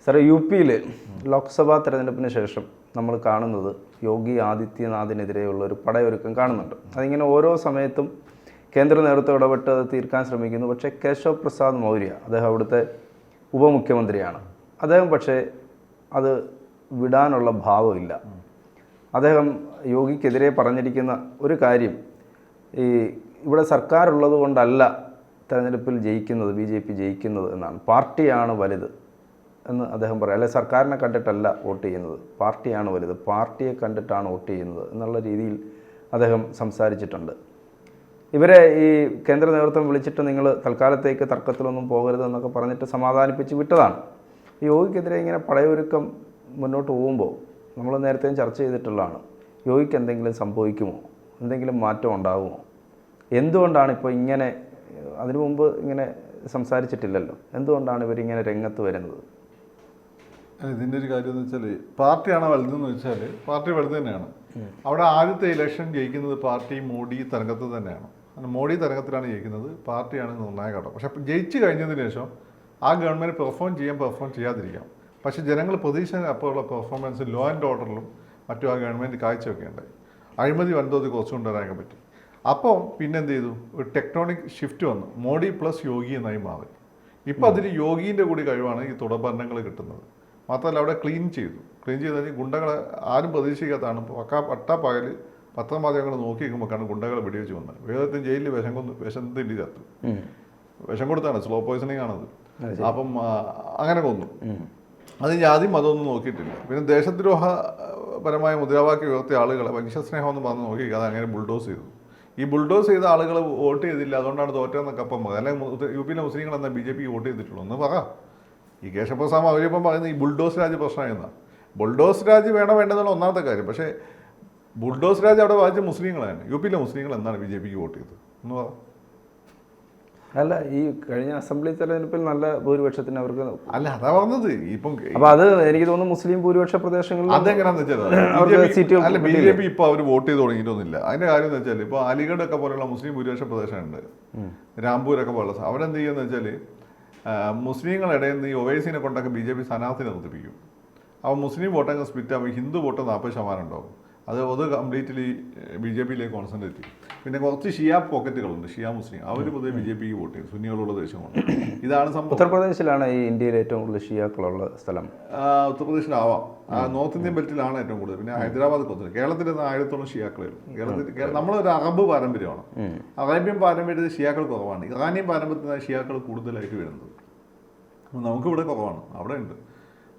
സാറേ, യു പിയിൽ ലോക്സഭാ തെരഞ്ഞെടുപ്പിന് ശേഷം നമ്മൾ കാണുന്നത് യോഗി ആദിത്യനാഥിനെതിരെയുള്ള ഒരു പടയൊരുക്കം കാണുന്നുണ്ട്. അതിങ്ങനെ ഓരോ സമയത്തും കേന്ദ്ര നേതൃത്വം ഇടപെട്ട് അത് തീർക്കാൻ ശ്രമിക്കുന്നു. പക്ഷേ കേശവ് പ്രസാദ് മൗര്യ, അദ്ദേഹം അവിടുത്തെ ഉപമുഖ്യമന്ത്രിയാണ്, അദ്ദേഹം പക്ഷേ അത് വിടാനുള്ള ഭാവമില്ല. അദ്ദേഹം യോഗിക്കെതിരെ പറഞ്ഞിരിക്കുന്ന ഒരു കാര്യം, ഇവിടെ സർക്കാരുള്ളത് കൊണ്ടല്ല തെരഞ്ഞെടുപ്പിൽ ജയിക്കുന്നത്, BJP ജയിക്കുന്നത് എന്നാണ്, പാർട്ടിയാണ് വലുത് എന്ന് അദ്ദേഹം പറയും. അല്ലെ, സർക്കാരിനെ കണ്ടിട്ടല്ല വോട്ട് ചെയ്യുന്നത്, പാർട്ടിയാണ് വലുത്, പാർട്ടിയെ കണ്ടിട്ടാണ് വോട്ട് ചെയ്യുന്നത് എന്നുള്ള രീതിയിൽ അദ്ദേഹം സംസാരിച്ചിട്ടുണ്ട്. ഇവരെ ഈ കേന്ദ്ര നേതൃത്വം വിളിച്ചിട്ട് നിങ്ങൾ തൽക്കാലത്തേക്ക് തർക്കത്തിലൊന്നും പോകരുതെന്നൊക്കെ പറഞ്ഞിട്ട് സമാധാനിപ്പിച്ച് വിട്ടതാണ്. യോഗിക്കെതിരെ ഇങ്ങനെ പടയൊരുക്കം മുന്നോട്ട് പോകുമ്പോൾ നമ്മൾ നേരത്തെയും ചർച്ച ചെയ്തിട്ടുള്ളതാണ്, യോഗിക്ക് എന്തെങ്കിലും സംഭവിക്കുമോ, എന്തെങ്കിലും മാറ്റം ഉണ്ടാകുമോ, എന്തുകൊണ്ടാണ് ഇപ്പോൾ ഇങ്ങനെ, അതിനു മുമ്പ് ഇങ്ങനെ സംസാരിച്ചിട്ടില്ലല്ലോ, എന്തുകൊണ്ടാണ് ഇവരിങ്ങനെ രംഗത്ത് വരുന്നത്? ഇതിൻ്റെ ഒരു കാര്യം എന്ന് വെച്ചാൽ, പാർട്ടിയാണോ വലുതെന്ന് വെച്ചാൽ പാർട്ടി വലുത് തന്നെയാണ്. അവിടെ ആദ്യത്തെ ഇലക്ഷൻ ജയിക്കുന്നത് പാർട്ടി മോഡി തരംഗത്തിൽ തന്നെയാണ്. മോഡി തരംഗത്തിലാണ് ജയിക്കുന്നത്, പാർട്ടിയാണ് നിർണായക ഘടകം. പക്ഷെ ജയിച്ചു കഴിഞ്ഞതിന് ശേഷം ആ ഗവൺമെൻറ് പെർഫോം ചെയ്യാതിരിക്കാം. പക്ഷേ ജനങ്ങൾ പ്രതീക്ഷ അപ്പോഴുള്ള പെർഫോമൻസ് ലോ ആൻഡ് ഓർഡറിലും മറ്റും ആ ഗവൺമെൻറ് കാഴ്ചവെക്കേണ്ടായി. അഴിമതി വൻതോതിൽ കുറച്ച് കൊണ്ടുവരാൻ പറ്റി. അപ്പോൾ പിന്നെന്ത് ചെയ്തു, ഒരു ടെക്ടോണിക് ഷിഫ്റ്റ് വന്നു, മോഡി പ്ലസ് യോഗി എന്നായി മാറി. ഇപ്പോൾ അതിൽ യോഗീൻ്റെ കൂടി കഴിവാണ് ഈ തുടർഭരണങ്ങൾ കിട്ടുന്നത്. മാത്രമല്ല അവിടെ ക്ലീൻ ചെയ്തു കഴിഞ്ഞാൽ ഗുണ്ടകളെ ആരും പ്രതീക്ഷിക്കാത്തതാണ്. പട്ടാപ്പകൽ പത്രമാധ്യമങ്ങൾ നോക്കി നിൽക്കുമ്പോഴാണ് ഗുണ്ടകളെ വെടിവെച്ച് വന്നത്. വേഗത്തിൽ ജയിലിൽ വിഷത്തിൻ്റെ ചത്തു, വിഷം കൊടുത്താണ്, സ്ലോ പോയിസണിങ് ആണത്. അപ്പം അങ്ങനെ കൊന്നു. അത് ജാതി മതമൊന്നും നോക്കിയിട്ടില്ല. പിന്നെ ദേശദ്രോഹപരമായ മുദ്രാവാക്യം ഉയർത്തിയ ആളുകളെ വംശസ്നേഹം എന്ന് പറഞ്ഞ് നോക്കി അത് അങ്ങനെ ബുൾഡോസ് ചെയ്തു. ഈ ബുൾഡോസ് ചെയ്ത ആളുകൾ വോട്ട് ചെയ്തില്ല, അതുകൊണ്ടാണ് തോറ്റതെന്നൊക്കെ അപ്പം പറയുന്നത്. അല്ലെങ്കിൽ യു പിയിലെ മുസ്ലിങ്ങൾ എന്നാൽ BJP വോട്ട് ചെയ്തിട്ടുള്ളൂ എന്ന് പറ. ഈ കേശവപ്രസാദ് അവരിപ്പം പറയുന്നത് ഈ ബുൾഡോസ് രാജ് പ്രശ്നമായിരുന്നാണ്. ബുൾഡോസ് രാജ് വേണ്ടെന്നുള്ള ഒന്നാമത്തെ കാര്യം. പക്ഷേ ബുൾഡോസ് രാജ് അവിടെ വായിച്ച മുസ്ലിങ്ങളാണ്. യു പിയിലെ മുസ്ലിങ്ങൾ എന്താണ് BJPക്ക് വോട്ട് ചെയ്തത് എന്ന് പറ. അല്ല, ഈ കഴിഞ്ഞ അസംബ്ലി തെരഞ്ഞെടുപ്പിൽ നല്ല ഭൂരിപക്ഷത്തിന് അവർക്ക് അല്ല, അതാ പറഞ്ഞത്. ഇപ്പം അപ്പോൾ അത് എനിക്ക് തോന്നുന്നു മുസ്ലിം ഭൂരിപക്ഷ പ്രദേശങ്ങളിൽ അതെങ്ങനെയാണെന്ന് വെച്ചാൽ അല്ല, BJP ഇപ്പോൾ അവർ വോട്ട് ചെയ്ത് തുടങ്ങിയിട്ടൊന്നുമില്ല. അതിൻ്റെ കാര്യം എന്ന് വെച്ചാൽ ഇപ്പോൾ അലിഗഡ് ഒക്കെ പോലെയുള്ള മുസ്ലിം ഭൂരിപക്ഷ പ്രദേശമുണ്ട്, രാംപൂരൊക്കെ പോലുള്ള. അവരെന്ത് ചെയ്യുമെന്ന് വെച്ചാൽ മുസ്ലിങ്ങളുടെ നിന്ന് ഈ ഒവൈസിനെ കൊണ്ടൊക്കെ BJP സ്ഥാനാർത്ഥിനെ നിർത്തിപ്പിക്കും. അപ്പോൾ മുസ്ലിം വോട്ടങ്ങ് സ്പ്ലിറ്റ് ആകുമ്പോൾ ഹിന്ദു വോട്ട് 40% ഉണ്ടാവും. അത് കംപ്ലീറ്റ്ലി BJPയിലേക്ക് കോൺസെൻട്രേറ്റ് ചെയ്യും. പിന്നെ കുറച്ച് ഷിയ പോക്കറ്റുകളുണ്ട്, ഷിയ മുസ്ലിം, അവർ പൊതുവെ BJPക്ക് വോട്ട് ചെയ്യും, സുന്നികളുള്ള ദേശമാണ്. ഇതാണ് സംഭവം. ഉത്തർപ്രദേശിലാണ് ഈ ഇന്ത്യയിൽ ഏറ്റവും കൂടുതൽ ഷിയാക്കളുള്ള സ്ഥലം. ഉത്തർപ്രദേശിലാവാം, നോർത്ത് ഇന്ത്യൻ ബെൽറ്റിലാണ് ഏറ്റവും കൂടുതൽ. പിന്നെ ഹൈദരാബാദ് കുറച്ച്, കേരളത്തിൽ 1000-ഓളം ഷിയാക്കളേ ഉള്ളൂ. കേരളത്തിൽ നമ്മളൊരു അറബ് പാരമ്പര്യമാണ്. അറേബ്യൻ പാരമ്പര്യത്തിൽ ഷിയാക്കൾ കുറവാണ്. ഇറാനിയൻ പാരമ്പര്യത്തിലാണ് ഷിയാക്കൾ കൂടുതലായിട്ട് വരുന്നത്. നമുക്കിവിടെ കുറവാണ്, അവിടെ ഉണ്ട്.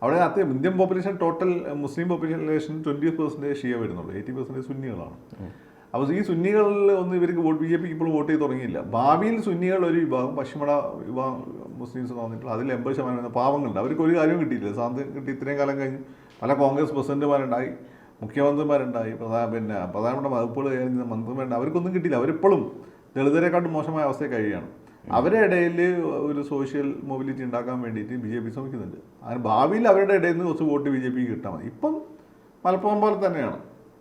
അവിടെ ഇന്ത്യൻ പോപ്പുലേഷൻ, ടോട്ടൽ മുസ്ലിം പോപ്പുലേഷൻ 20% ഷിയ വരുന്നുള്ളൂ, 80% സുന്നികളാണ്. അപ്പോൾ ഈ സുന്നികളിൽ ഒന്നും ഇവർക്ക് BJPക്ക് ഇപ്പോൾ വോട്ട് ചെയ്ത് തുടങ്ങിയില്ല. ഭാവിയിൽ സുന്നികൾ ഒരു വിഭാഗം, പശ്ചിമ വിഭാഗം മുസ്ലിംസ് തോന്നിയിട്ടുള്ള അതിൽ 80% പാവങ്ങളുണ്ട്. അവർക്ക് ഒരു കാര്യവും കിട്ടിയില്ല. സ്വാതന്ത്ര്യം കിട്ടി ഇത്രയും കാലം കഴിഞ്ഞ് പല കോൺഗ്രസ് പ്രസിഡന്റുമാരുണ്ടായി, മുഖ്യമന്ത്രിമാരുണ്ടായി, പ്രധാനപ്പെട്ട വകുപ്പുകൾ കഴിഞ്ഞ മന്ത്രിമാരുണ്ടായി, അവർക്കൊന്നും കിട്ടിയില്ല. അവരിപ്പോഴും ദളിതരെക്കാട്ടും മോശമായ അവസ്ഥയിൽ കഴിയുകയാണ്. അവരുടെ ഇടയിൽ ഒരു സോഷ്യൽ മൊബിലിറ്റി ഉണ്ടാക്കാൻ വേണ്ടിയിട്ട് BJP ശ്രമിക്കുന്നുണ്ട്. അങ്ങനെ ഭാവിയിൽ അവരുടെ ഇടയിൽ നിന്ന് കുറച്ച് വോട്ട് BJPക്ക് കിട്ടാൻ മതി. ഇപ്പം മലപ്പുറം പോലെ തന്നെയാണ്.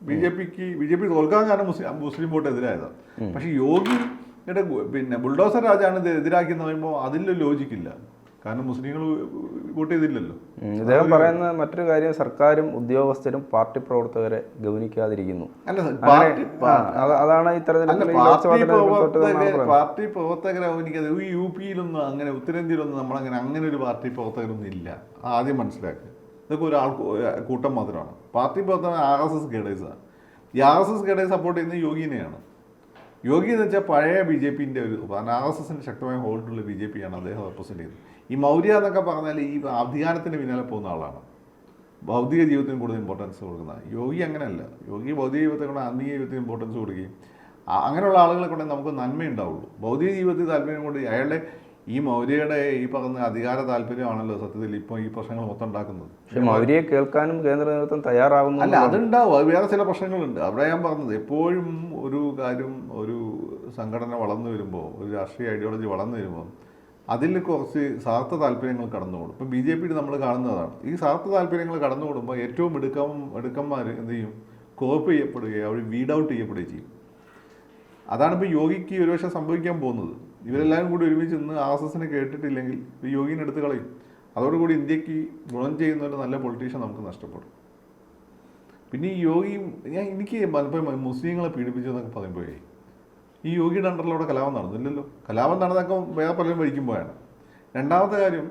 BJP തോൽക്കാൻ കാരണം മുസ്ലിം വോട്ട് എതിരായതാണ്. പക്ഷേ യോഗിയുടെ പിന്നെ ബുൾഡോസർ രാജാണ് ഇത് എതിരാക്കിയെന്ന് പറയുമ്പോൾ അതിലൊരു ലോജിക്കില്ല. കാരണം മുസ്ലിങ്ങൾ വോട്ട് ചെയ്തില്ലല്ലോ. ഇദ്ദേഹം പറയുന്ന മറ്റൊരു കാര്യം, സർക്കാരും ഉദ്യോഗസ്ഥരും പാർട്ടി പ്രവർത്തകരെ ഗൗനിക്കാതിരിക്കുന്നു. അതാണ് ഈ പാർട്ടി പ്രവർത്തകരെ ഗൗനിക്കാതെ. ഈ യു പിയിലൊന്നും അങ്ങനെ, ഉത്തരേന്ത്യയിലൊന്നും അങ്ങനെ ഒരു പാർട്ടി പ്രവർത്തകരൊന്നും ഇല്ല. ആദ്യം മനസ്സിലാക്കുക. ഇതൊക്കെ കൂട്ടം മാത്രമാണ്. പാർട്ടി പ്രവർത്തകർ RSS കേഡേഴ്സാണ്. ഈ RSS കേഡേഴ്സ് സപ്പോർട്ട് ചെയ്യുന്നത് യോഗിനെയാണ്. യോഗി എന്ന് വെച്ചാൽ പഴയ BJPൻ്റെ ഒരു RSSന്റെ ശക്തമായ ഹോൾഡുള്ള BJPയാണ് അദ്ദേഹം റെപ്രസെൻറ്റ് ചെയ്യുന്നത്. ഈ മൗര്യ എന്നൊക്കെ പറഞ്ഞാൽ ഈ അധികാരത്തിന് പിന്നാലെ പോകുന്ന ആളാണ്, ഭൗതിക ജീവിതത്തിന് കൂടുതൽ ഇമ്പോർട്ടൻസ് കൊടുക്കുന്ന. യോഗി അങ്ങനെയല്ല. യോഗി ഭൗതിക ജീവിതത്തെ കൊണ്ട് ആത്മീയ ജീവിതത്തിന് ഇമ്പോർട്ടൻസ് കൊടുക്കുകയും അങ്ങനെയുള്ള ആളുകളെ കൊണ്ട് നമുക്ക് നന്മയുണ്ടാവുള്ളൂ. ഭൗതിക ജീവിതത്തിൽ താല്പര്യം കൊണ്ട് അയാളുടെ ഈ മൗര്യയുടെ ഈ പറഞ്ഞ അധികാര താല്പര്യമാണല്ലോ സത്യത്തിൽ ഇപ്പോൾ ഈ പ്രശ്നങ്ങൾ മൊത്തം ഉണ്ടാക്കുന്നത്. പക്ഷേ മൗര്യയെ കേൾക്കാനും കേന്ദ്ര നേതൃത്വം തയ്യാറാകുന്നു. അല്ല, അതുണ്ടാവും. അത് വേറെ ചില പ്രശ്നങ്ങളുണ്ട്. അവിടെ ഞാൻ പറഞ്ഞത്, എപ്പോഴും ഒരു കാര്യം, ഒരു സംഘടന വളർന്നു വരുമ്പോൾ, ഒരു രാഷ്ട്രീയ ഐഡിയോളജി വളർന്നു വരുമ്പോൾ അതിൽ കുറച്ച് സ്വാർത്ഥ താല്പര്യങ്ങൾ കടന്നുകൂടും. ഇപ്പം BJPയിൽ നമ്മൾ കാണുന്നതാണ്. ഈ സ്വാർത്ഥ താല്പര്യങ്ങൾ കടന്നുകൂടുമ്പോൾ ഏറ്റവും മിടുക്കന്മാർ എന്ത് ചെയ്യും, കോപ്പ് ചെയ്യപ്പെടുകയോ അവർ വീഡ് ഔട്ട് ചെയ്യപ്പെടുകയും ചെയ്യും. അതാണ് ഇപ്പോൾ യോഗിക്ക് ഒരുപക്ഷെ സംഭവിക്കാൻ പോകുന്നത്. ഇവരെല്ലാവരും കൂടി ഒരുമിച്ച് നിന്ന് RSSനെ കേട്ടിട്ടില്ലെങ്കിൽ യോഗിനെ എടുത്ത് കളയും. അതോടുകൂടി ഇന്ത്യക്ക് ഗുണം ചെയ്യുന്ന ഒരു നല്ല പൊളിറ്റീഷ്യൻ നമുക്ക് നഷ്ടപ്പെടും. പിന്നെ ഈ യോഗിയും എനിക്ക് പലപ്പോഴും മുസ്ലിങ്ങളെ പീഡിപ്പിച്ചതെന്നൊക്കെ പറയുമ്പോഴേ ഈ യോഗിയുടെ അണ്ടറിലൂടെ കലാപം നടന്നില്ലല്ലോ. കലാപം നടന്നതൊക്കെ വേറെ പലരും ഭരിക്കുമ്പോഴാണ്. രണ്ടാമത്തെ കാര്യം,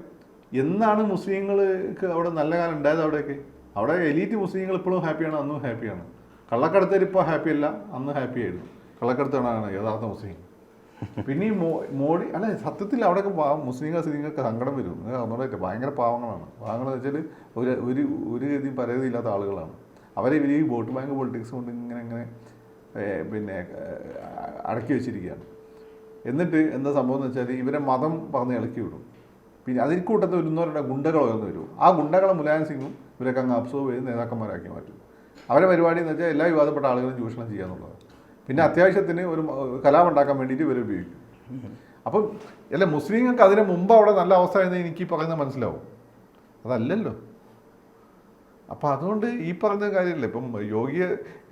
എന്നാണ് മുസ്ലിങ്ങൾക്ക് അവിടെ നല്ല കാലം ഉണ്ടായത്? അവിടെ എലീറ്റ് മുസ്ലിങ്ങൾ ഇപ്പോഴും ഹാപ്പിയാണ്, അന്നും ഹാപ്പിയാണ്. കള്ളക്കടത്തിൽ ഇപ്പോൾ ഹാപ്പിയല്ല, അന്ന് ഹാപ്പി ആയിരുന്നു. കള്ളക്കടത്താണ് യഥാർത്ഥ മുസ്ലിം. പിന്നെ ഈ മോഡി അല്ല, സത്യത്തിൽ അവിടെയൊക്കെ മുസ്ലിങ്ങൾക്ക് സങ്കടം വരും. പറഞ്ഞിട്ട് ഭയങ്കര പാവങ്ങളാണ്. പാവങ്ങളെന്ന് വെച്ചാൽ ഒരു ഗതിയും പരാതി ഇല്ലാത്ത ആളുകളാണ്. അവരെ ഇവർ ഈ വോട്ട് ബാങ്ക് പൊളിറ്റിക്സ് കൊണ്ട് ഇങ്ങനെ പിന്നെ അടക്കി വെച്ചിരിക്കുകയാണ്. എന്നിട്ട് എന്താ സംഭവം എന്ന് വെച്ചാൽ ഇവരെ മതം പറഞ്ഞ് ഇളക്കി വിടും. പിന്നെ അതിൽ കൂട്ടത്തിൽ വരുന്നവരുടെ ഗുണ്ടകൾ ഉയർന്നു വരും. ആ ഗുണ്ടകളെ മുലായം സിംഗും ഇവരൊക്കെ അങ്ങ് അബ്സോർവ് ചെയ്ത് നേതാക്കന്മാരാക്കി മാറ്റും. അവരെ പരിപാടി എന്ന് വെച്ചാൽ എല്ലാ വിവാദപ്പെട്ട ആളുകളും ചൂഷണം ചെയ്യുക എന്നുള്ളത്. പിന്നെ അത്യാവശ്യത്തിന് ഒരു കലാപം ഉണ്ടാക്കാൻ വേണ്ടിയിട്ട് ഇവരെ ഉപയോഗിക്കും. അപ്പം അല്ല, മുസ്ലിങ്ങൾക്ക് അതിന് മുമ്പ് അവിടെ നല്ല അവസ്ഥ ആയിരുന്നു എനിക്ക് പറയുന്നത് മനസ്സിലാവും. അതല്ലല്ലോ. അപ്പം അതുകൊണ്ട് ഈ പറഞ്ഞ കാര്യമില്ല. ഇപ്പം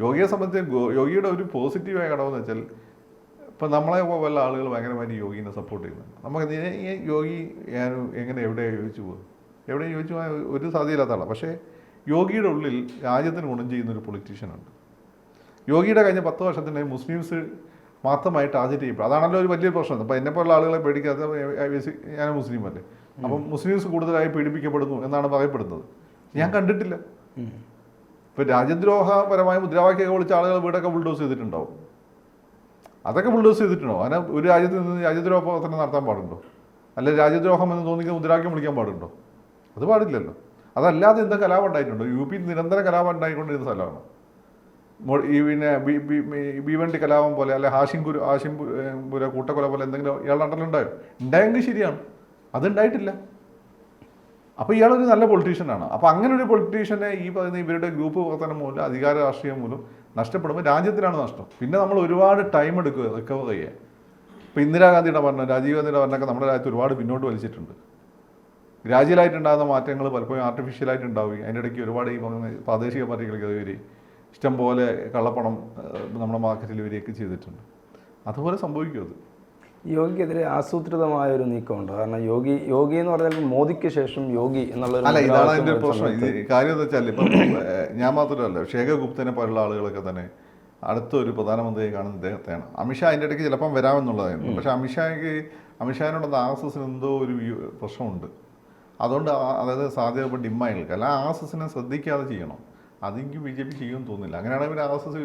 യോഗിയെ സംബന്ധിച്ച് യോഗിയുടെ ഒരു പോസിറ്റീവായ ഘടകമെന്ന് വെച്ചാൽ ഇപ്പം നമ്മളെ വല്ല ആളുകൾ ഭയങ്കരമായിട്ട് യോഗീനെ സപ്പോർട്ട് ചെയ്യുന്നുണ്ട്. നമുക്ക് ഈ യോഗി എങ്ങനെ എവിടെയാണ് യോജിച്ചു പോകും? എവിടെയും യോജിച്ചു പോകാൻ ഒരു സാധ്യതയില്ലാത്ത ആളാണ്. പക്ഷേ യോഗിയുടെ ഉള്ളിൽ രാജ്യത്തിന് ഗുണം ചെയ്യുന്നൊരു പൊളിറ്റീഷ്യനുണ്ട്. യോഗിയുടെ കഴിഞ്ഞ 10 വർഷത്തിന് മുസ്ലിംസ് മാത്രമായിട്ട് ടാർഗറ്റ് ചെയ്യപ്പെടും. അതാണല്ലോ ഒരു വലിയ പ്രശ്നം. അപ്പോൾ എന്നെപ്പോലുള്ള ആളുകളെ പേടിക്കാത്ത ഞാൻ മുസ്ലിം അല്ലേ, അപ്പം മുസ്ലിംസ് കൂടുതലായി പീഡിപ്പിക്കപ്പെടുന്നു എന്നാണ് പറയപ്പെടുന്നത്. ഞാൻ കണ്ടിട്ടില്ല. ഇപ്പം രാജ്യദ്രോഹപരമായ മുദ്രാവാക്യമൊക്കെ വിളിച്ച ആളുകൾ വീടൊക്കെ ബുൾഡോസ് ചെയ്തിട്ടുണ്ടാവും. അതൊക്കെ ബുൾഡോസ് ചെയ്തിട്ടുണ്ടാവും. അങ്ങനെ ഒരു രാജ്യത്ത് നിന്ന് രാജ്യദ്രോഹ പ്രവർത്തനം നടത്താൻ പാടുണ്ടോ? അല്ലെ രാജ്യദ്രോഹം എന്ന് തോന്നിക്കുന്ന മുദ്രാവാക്യം വിളിക്കാൻ പാടുണ്ടോ? അത് പാടില്ലല്ലോ. അതല്ലാതെ എന്താ കലാപം ഉണ്ടായിട്ടുണ്ടോ? യു.പി നിരന്തരം കലാപം ഉണ്ടായിക്കൊണ്ടിരുന്ന സ്ഥലമാണ്. ഈ പിന്നെ ഭീവണ്ടി കലാപം പോലെ അല്ലെ ഹാഷിംപുര കൂട്ടക്കൊല പോലെ എന്തെങ്കിലും ഇയാളുടെ അണ്ടറിലുണ്ടായോ? ഉണ്ടായെങ്കിൽ ശരിയാണ്. അതുണ്ടായിട്ടില്ല. അപ്പോൾ ഇയാളൊരു നല്ല പൊളിറ്റീഷ്യനാണ്. അപ്പോൾ അങ്ങനെ ഒരു പൊളിറ്റീഷ്യനെ ഈ പറയുന്ന ഇവരുടെ ഗ്രൂപ്പ് പ്രവർത്തനം മൂലം അധികാര രാഷ്ട്രീയം മൂലം നഷ്ടപ്പെടുമ്പോൾ രാജ്യത്തിനാണ് നഷ്ടം. പിന്നെ നമ്മൾ ഒരുപാട് ടൈം എടുക്കുക റിക്കവർ ചെയ്യാൻ. ഇപ്പോൾ ഇന്ദിരാഗാന്ധിയുടെ ഭരണം, രാജീവ് ഗാന്ധിയുടെ ഭരണമൊക്കെ നമ്മുടെ രാജ്യത്ത് ഒരുപാട് പിന്നോട്ട് വലിച്ചിട്ടുണ്ട്. ഗ്രാജുവലായിട്ടുണ്ടാകുന്ന മാറ്റങ്ങൾ പലപ്പോഴും ആർട്ടിഫിഷ്യലായിട്ട് ഉണ്ടാവുകയും അതിൻ്റെ ഇടയ്ക്ക് ഒരുപാട് ഈ പ്രാദേശിക പാർട്ടികൾക്ക് വരെ ഇഷ്ടംപോലെ കള്ളപ്പണം നമ്മുടെ മാർക്കറ്റിൽ വരികയൊക്കെ ചെയ്തിട്ടുണ്ട്. അതുപോലെ സംഭവിക്കും. അത് യോഗിക്കെതിരെ ആസൂത്രിതമായ ഒരു നീക്കമുണ്ട്. കാരണം യോഗി എന്ന് പറഞ്ഞാൽ മോദിക്ക് ശേഷം യോഗി എന്നുള്ളൊരു അല്ല, ഇതാണ് അതിൻ്റെ പ്രശ്നം. ഇത് കാര്യം എന്ന് വെച്ചാൽ ഇപ്പം ഞാൻ മാത്രമല്ല, ശേഖർ ഗുപ്തനെ പോലുള്ള ആളുകളൊക്കെ തന്നെ അടുത്തൊരു പ്രധാനമന്ത്രിയെ കാണുന്ന ഇദ്ദേഹത്തെയാണ്. അമിത്ഷാ അതിൻ്റെ ഇടയ്ക്ക് ചിലപ്പം വരാമെന്നുള്ളതായിരുന്നു. പക്ഷേ അമിത്ഷാനോടൊന്ന് RSSന് എന്തോ ഒരു പ്രശ്നമുണ്ട്. അതുകൊണ്ട് അതായത് സാധ്യത ഇപ്പോൾ ഡിമ്മായി നിൽക്കുക. അല്ല, RSSനെ ശ്രദ്ധിക്കാതെ ചെയ്യണം. അതെനിക്ക് BJP ചെയ്യുമെന്ന് തോന്നുന്നില്ല. അങ്ങനെയാണെങ്കിൽ പിന്നെ RSS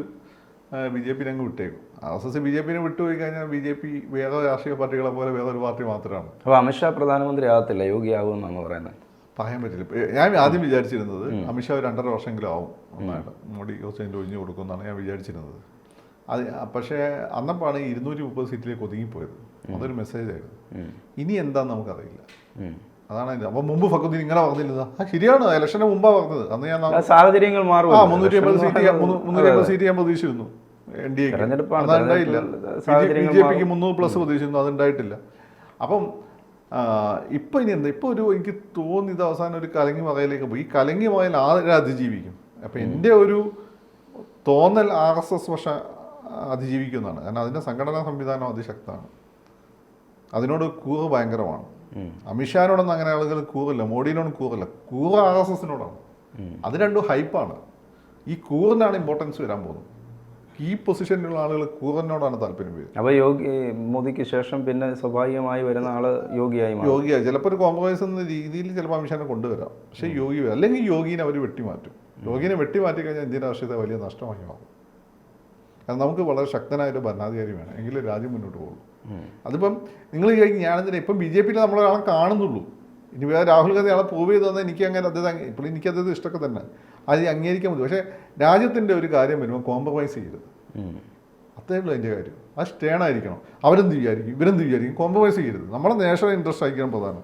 BJP അങ്ങ് വിട്ടേക്കും. RSS BJPനെ വിട്ടുപോയി കഴിഞ്ഞാൽ BJP വേറെ രാഷ്ട്രീയ പാർട്ടികളെ പോലെ വേറൊരു പാർട്ടി മാത്രമാണ്. അപ്പോൾ അമിത്ഷാ പ്രധാനമന്ത്രി ആകത്തില്ല, യോഗി ആകുമെന്നാണ് പറയുന്നത്. പറയാൻ പറ്റില്ല. ഞാൻ ആദ്യം വിചാരിച്ചിരുന്നത് അമിത്ഷാ ഒരു 2.5 വർഷമെങ്കിലും ആവും ഒന്നായിട്ട് മോഡി കുറച്ച് ഒഴിഞ്ഞു കൊടുക്കുമെന്നാണ് ഞാൻ വിചാരിച്ചിരുന്നത്. അത് പക്ഷേ അന്നപ്പാണ് 230 സീറ്റിലേക്ക് ഒതുങ്ങിപ്പോയത്. അതൊരു മെസ്സേജായിരുന്നു. ഇനി എന്താണെന്ന് നമുക്കറിയില്ല. അതാണ് അതിൻ്റെ. അപ്പം മുമ്പ് ഫക്രുദ്ദീൻ ഇങ്ങനെ പറഞ്ഞില്ല. ശരിയാണ്, ഇലക്ഷന് മുമ്പാണ് പറഞ്ഞത്. അന്ന് ഞാൻ സാഹചര്യങ്ങൾ മാറും. 350 സീറ്റ് ഞാൻ പ്രതീക്ഷിച്ചിരുന്നു. NDAക്ക് അതുണ്ടായില്ല. BJPക്ക് 300+ പ്രതീക്ഷിച്ചിരുന്നു. അതുണ്ടായിട്ടില്ല. അപ്പം ഇപ്പം ഇനി എന്താ, ഇപ്പോൾ എനിക്ക് തോന്നിയത് അവസാനം ഒരു കലങ്ങി മകയിലേക്ക് പോയി. ഈ കലങ്ങി മകയിൽ ആരെ അതിജീവിക്കും? അപ്പം എൻ്റെ ഒരു തോന്നൽ RSS പക്ഷെ അതിജീവിക്കുന്നതാണ്. കാരണം അതിൻ്റെ സംഘടനാ സംവിധാനം അതിശക്തമാണ്. അതിനോട് കൂറ് ഭയങ്കരമാണ്. അമിത്ഷാനോടൊന്നും അങ്ങനെ ആളുകൾ കൂറില്ല, മോഡിയിനോടും കൂറില്ല. കൂറ് RSSനോടാണ്. അത് രണ്ടും ഹൈപ്പാണ്. ഈ കൂറിനാണ് ഇമ്പോർട്ടൻസ് വരാൻ പോകുന്നത്. ഈ പൊസിഷനിലുള്ള ആളുകൾ കൂറിനോടാണ് താല്പര്യം വരുന്നത്. അപ്പോൾ മോദിക്ക് ശേഷം പിന്നെ സ്വാഭാവികമായി വരുന്ന ആള് യോഗിയായി ചിലപ്പോൾ ഒരു കോംപ്രമൈസ് എന്ന രീതിയിൽ ചിലപ്പോൾ അമിത്ഷാനെ കൊണ്ടുവരാം. പക്ഷേ യോഗി അല്ലെങ്കിൽ യോഗീനെ അവർ വെട്ടിമാറ്റും. യോഗീനെ വെട്ടിമാറ്റി കഴിഞ്ഞാൽ ഇന്ത്യൻ രാഷ്ട്രീയത്തെ വലിയ നഷ്ടമായി മാറും. കാരണം നമുക്ക് വളരെ ശക്തനായൊരു ഭരണാധികാരി വേണം, എങ്കിലും രാജ്യം മുന്നോട്ട് പോകും. അതിപ്പം നിങ്ങൾ ഞാനെന്തിനാ ഇപ്പം BJPയിൽ നമ്മളൊരാളെ കാണുന്നുള്ളൂ. ഇനി വേറെ രാഹുൽ ഗാന്ധി ആളെ പ്രൂവ് ചെയ്ത് തന്നാൽ എനിക്ക് അങ്ങനെ ഇപ്പോൾ എനിക്കത് ഇഷ്ടമൊക്കെ തന്നെ, അത് അംഗീകരിക്കാൻ മതി. പക്ഷേ രാജ്യത്തിൻ്റെ ഒരു കാര്യം വരുമ്പോൾ കോംപ്രമൈസ് ചെയ്യരുത്. അത്രേ ഉള്ളൂ അതിൻ്റെ കാര്യം. അത് സ്റ്റേണായിരിക്കണം. അവരെന്ത് വിചാരിക്കും, ഇവരെന്ത് വിചാരിക്കും, കോംപ്രമൈസ് ചെയ്യരുത്. നമ്മളെ നാഷണൽ ഇൻട്രസ്റ്റ് ആയിരിക്കണം പ്രധാനം.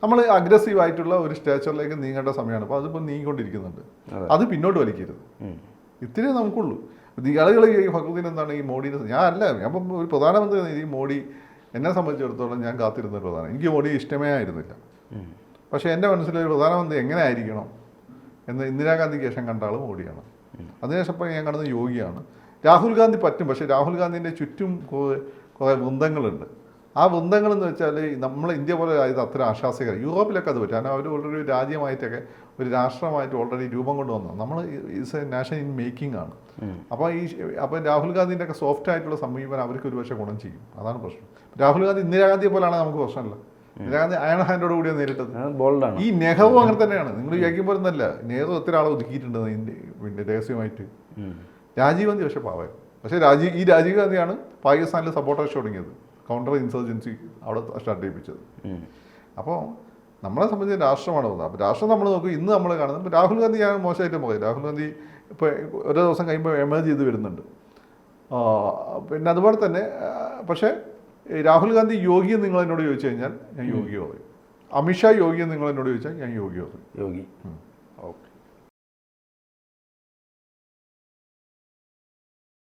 നമ്മൾ അഗ്രസീവായിട്ടുള്ള ഒരു സ്റ്റേച്ചറിലേക്ക് നീങ്ങേണ്ട സമയമാണ്. അപ്പോൾ അതിപ്പോൾ നീങ്ങിക്കൊണ്ടിരിക്കുന്നുണ്ട്. അത് പിന്നോട്ട് വലിക്കരുത്. ഇത്തിരി നമുക്കുള്ളൂ. ആളുകൾ ഈ ഫക്രുദ്ദീൻ എന്താണ് ഈ മോഡിനെ, ഞാൻ ഇപ്പം ഒരു പ്രധാനമന്ത്രി ഈ മോഡി എന്നെ സംബന്ധിച്ചിടത്തോളം ഞാൻ കാത്തിരുന്ന ഒരു പ്രധാനം. എനിക്ക് മോഡി ഇഷ്ടമേ ആയിരുന്നില്ല. പക്ഷേ എൻ്റെ മനസ്സിലൊരു പ്രധാനമന്ത്രി എങ്ങനെ ആയിരിക്കണം എന്ന് ഇന്ദിരാഗാന്ധിക്ക് ശേഷം കണ്ട ആൾ മോഡിയാണ്. അതിനുശേഷം ഇപ്പം ഞാൻ കാണുന്നത് യോഗിയാണ്. രാഹുൽ ഗാന്ധി പറ്റും, പക്ഷേ രാഹുൽ ഗാന്ധിൻ്റെ ചുറ്റും കുറേ വൃന്ദങ്ങളുണ്ട്. ആ വൃന്ദങ്ങൾ എന്ന് വെച്ചാൽ നമ്മൾ ഇന്ത്യ പോലെ രാജ്യത്ത് അത്ര ആശാസ്യകരം. യൂറോപ്പിലൊക്കെ അത് പറ്റും. കാരണം അവർ ഓൾറെഡി ഒരു രാജ്യമായിട്ടൊക്കെ ഒരു രാഷ്ട്രമായിട്ട് ഓൾറെഡി രൂപം കൊണ്ട് വന്നത്. നമ്മൾ is A nation in making ആണ്. അപ്പോൾ രാഹുൽ ഗാന്ധിൻ്റെ ഒക്കെ സോഫ്റ്റ് ആയിട്ടുള്ള സമീപനം അവർക്ക് ഒരു പക്ഷേ ഗുണം ചെയ്യും. അതാണ് പ്രശ്നം. രാഹുൽ ഗാന്ധി ഇന്ദിരാഗാന്ധിയെ പോലാണ് നമുക്ക് പ്രശ്നമില്ല. ഇന്ദിരാഗാന്ധി അയൺ ഹാൻഡോട് കൂടിയാണ് നേരിട്ടത്. ബോൾഡാണ്. ഈ നെഹ്റു അങ്ങനെ തന്നെയാണ്. നിങ്ങൾ വിചാരിക്കുമ്പോൾ ഒന്നല്ല, നെഹ്റു ഒത്തിരി ആളെ ഒതുക്കിയിട്ടുണ്ട് പിന്നെ രഹസ്യമായിട്ട്. രാജീവ് ഗാന്ധി പക്ഷേ പാവം. പക്ഷേ ഈ രാജീവ് ഗാന്ധിയാണ് പാകിസ്ഥാനിൽ സപ്പോർട്ടേഴ്സ് തുടങ്ങിയത്, കൗണ്ടർ ഇൻസർജൻസി അവിടെ സ്റ്റാർട്ട് ചെയ്യിപ്പിച്ചത്. അപ്പോൾ നമ്മളെ സംബന്ധിച്ച് രാഷ്ട്രമാണ് വന്നത്. അപ്പോൾ രാഷ്ട്രം നമ്മൾ നോക്കും. ഇന്ന് നമ്മൾ കാണുന്നത് ഇപ്പോൾ രാഹുൽ ഗാന്ധി ഞാൻ മോശമായിട്ട് പറയും. രാഹുൽ ഗാന്ധി ഇപ്പോൾ ഓരോ ദിവസം കഴിയുമ്പോൾ എമേർജ് ചെയ്ത് വരുന്നുണ്ട്. പിന്നെ അതുപോലെ തന്നെ പക്ഷേ രാഹുൽ ഗാന്ധി യോഗിയെ നിങ്ങൾ എന്നോട് ചോദിച്ചു കഴിഞ്ഞാൽ ഞാൻ യോഗിയോ പറയും. അമിത്ഷാ യോഗിയെ നിങ്ങൾ എന്നോട് ചോദിച്ചാൽ ഞാൻ യോഗിയോ പറയും. യോഗി